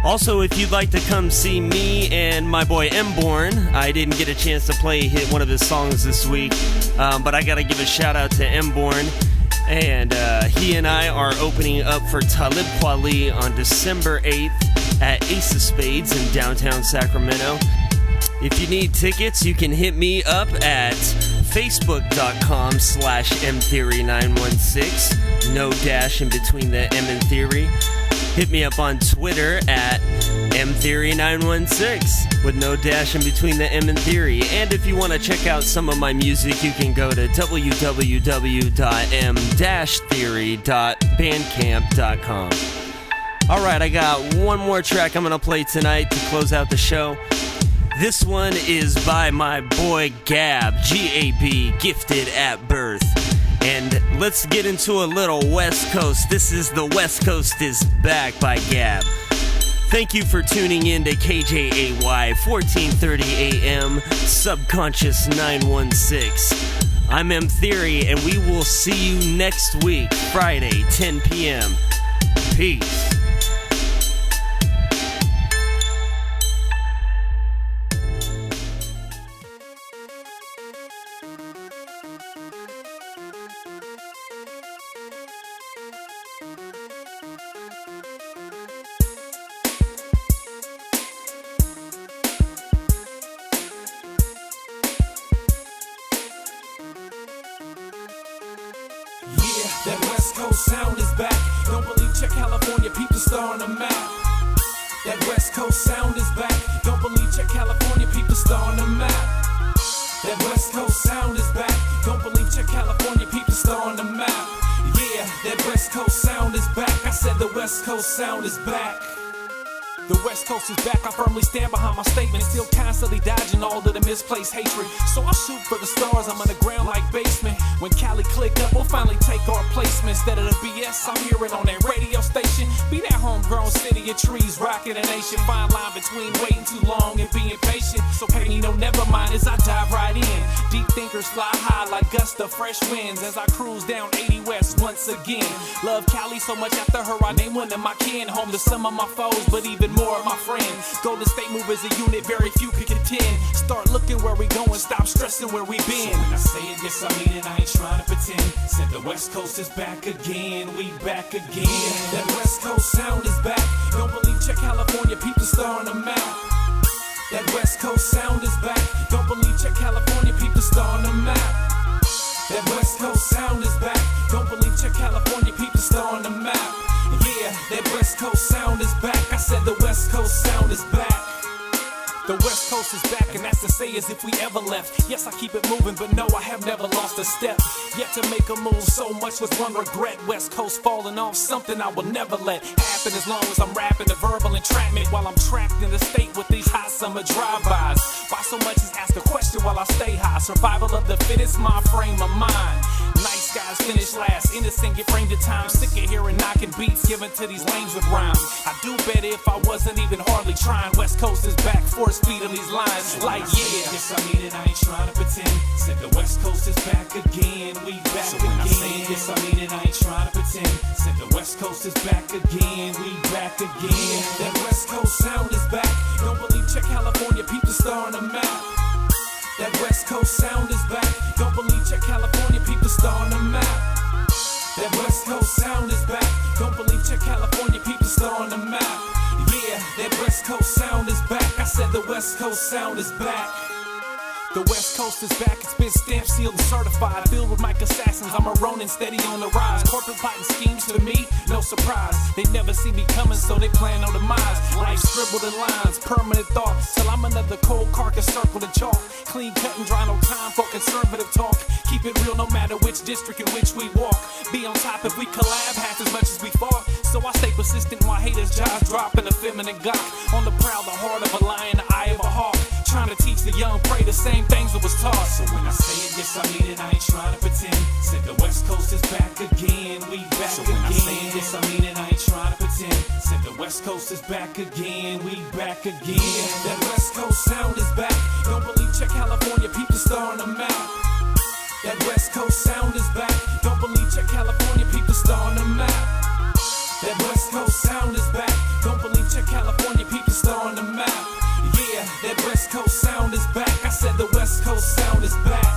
Also, if you'd like to come see me and my boy Mborn, I didn't get a chance to play one of his songs this week, but I gotta give a shout out to Mborn. And he and I are opening up for Talib Kweli on December 8th at Ace of Spades in downtown Sacramento. If you need tickets, you can hit me up at facebook.com/mtheory916. No dash in between the M and Theory. Hit me up on Twitter at mtheory916 with no dash in between the M and Theory. And if you want to check out some of my music, you can go to www.m-theory.bandcamp.com. Alright, I got one more track I'm going to play tonight to close out the show. This one is by my boy Gab, G-A-B, Gifted at Birth. And let's get into a little West Coast. This is The West Coast is Back by Gab. Thank you for tuning in to KJAY 1430 AM, Subconscious 916. I'm M Theory, and we will see you next week, Friday, 10 p.m. Peace. That West Coast sound is back. Don't believe, check California, peep the star on the map. That West Coast sound is back. Don't believe, check California, peep the star on the map. That West Coast sound is back. Don't believe, check California, peep the star on the map. Yeah, that West Coast sound is back. I said the West Coast sound is back. The West Coast is back, I firmly stand behind my statement. Still constantly dodging all of the misplaced hatred. So I shoot for the stars, I'm on the ground like basement. When Cali click up, we'll finally take our placement. Instead of the BS, I'm hearing on that radio station. Be that homegrown city of trees, rocking a nation. Fine line between waiting too long and being patient. So pay me no never mind as I dive right in. Deep thinkers fly high like gusts of fresh winds as I cruise down 80 West once again. Love Cali so much after her, I named one of my kin. Home to some of my foes, but even more of my friends. Golden State move as a unit, very few can contend. Start looking where we going, stop stressing where we been. So when I say it, yes I mean it, I ain't trying to pretend. Said the West Coast is back again, we back again. That West Coast sound is back. Don't believe, check California, peep the star on the map. That West Coast sound is back. Don't believe, check California, peep the star on the map. That West Coast sound is back. Don't believe, check California, peep the star on the map. Yeah, that West Coast sound is back. I said the West Coast sound is back. The West Coast is back, and that's to say as if we ever left. Yes, I keep it moving, but no, I have never lost a step. Yet to make a move, so much was one regret. West Coast falling off, something I will never let happen as long as I'm rapping the verbal entrapment. While I'm trapped in the state with these hot summer drive-bys. Why so much is ask a question while I stay high. Survival of the fittest, my frame of mind. Nice guys finish last, innocent get framed at times. Sick of hearing knocking beats given to these lames with rhymes. I do better if I wasn't even hardly trying. West Coast is back, force feed on these lines. Like yeah, yes I mean it, I ain't trying to pretend. Said the West Coast is back again, we back so again. When I say it, yes I mean it, I ain't trying to pretend. Said the West Coast is back again, we back again. That West Coast sound is back. Don't believe, check California, peep the star on the map. That West Coast sound is back. Don't believe, check California, peep the star on the map. That West Coast sound is back. Don't believe, check California, peep the star on the map. Yeah, that West Coast sound is back. I said the West Coast sound is back. The West Coast is back, it's been stamped, sealed, and certified. Filled with mic assassins, I'm a Ronin, steady on the rise. Corporate plotting schemes to me, no surprise. They never see me coming, so they plan on demise. Life scribbled in lines, permanent thought. Till I'm another cold carcass circled in chalk. Clean cut and dry, no time for conservative talk. Keep it real no matter which district in which we walk. Be on top if we collab half as much as we fought. So I stay persistent while haters' jaws drop in a feminine gawk. On the prowl, the heart of a lion, the eye of a hawk. Trying to teach the young prey the same things that was taught. So when I say it, yes I mean it, I ain't trying to pretend. Said the West Coast is back again, we back so again. So when I say it, yes I mean it, I ain't trying to pretend. Said the West Coast is back again, we back again. That West Coast sound is back. Don't believe, check California, peep the star on the map. That West Coast sound is back. Don't believe, check California, peep the star on the map. That West Coast sound is back. Don't believe, check California, peep the star on the map. Yeah, that West Coast sound is back. I said the West Coast sound is back.